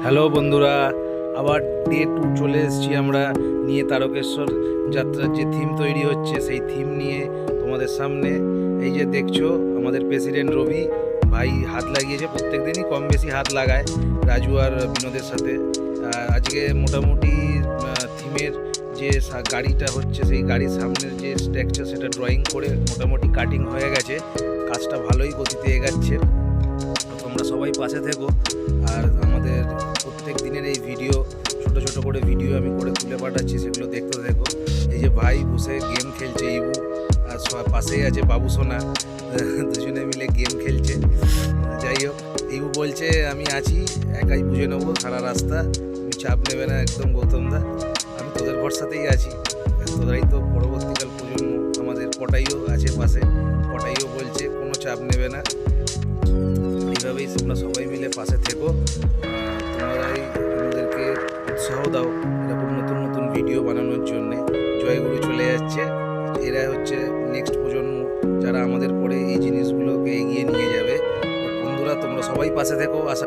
Hello বন্ধুরা, আবার day 2 চলে এসেছি আমরা নিয়ে। তারকেশ্বর যাত্রার যে থিম তৈরি হচ্ছে সেই থিম নিয়ে তোমাদের সামনে। এই যে দেখছো আমাদের প্রেসিডেন্ট রবি ভাই হাত লাগিয়েছে, প্রত্যেক দিনই কম বেশি হাত লাগায় রাজু আর বিনোদের সাথে। আজকে মোটামুটি থিমের যে গাড়িটা হচ্ছে সেই গাড়ির সামনের যে স্ট্রাকচার সেটা ড্রয়িং করে মোটামুটি কাটিং হয়ে গেছে। কাজটা ভালোই গতিতে এগাচ্ছে, তোমরা সবাই পাশে থেকো। আর আমাদের প্রত্যেক দিনের এই ভিডিও, ছোট ছোট করে ভিডিও আমি করে তুলে পাঠাচ্ছি, সেগুলো দেখতে দেখো। এই যে ভাই বসে গেম খেলছে, ইবু আর পাশেই আছে বাবু সোনা, দুজনে মিলে গেম খেলছে। যাই হোক, ইবু বলছে আমি আছি, একাই বুঝে নেবো সারা রাস্তা, তুমি চাপ নেবে না একদম গৌতমদা, আমি তোদের ভরসাতেই আছি। তোরাই তো পরবর্তীকাল প্রজন্ম। আমাদের পটাইও আছে পাশে, পটাইও বলছে কোনো চাপ নেবে না। এইভাবেই তোমরা সবাই মিলে পাশে থেকো, তোমরাই আমাদেরকে উৎসাহ দাও এরকম নতুন নতুন ভিডিও বানানোর জন্যে। জয়গুরু চলে যাচ্ছে, এরা হচ্ছে নেক্সট প্রজন্ম যারা আমাদের পরে এই জিনিসগুলোকে এগিয়ে নিয়ে যাবে। বন্ধুরা তোমরা সবাই পাশে থেকো। আশা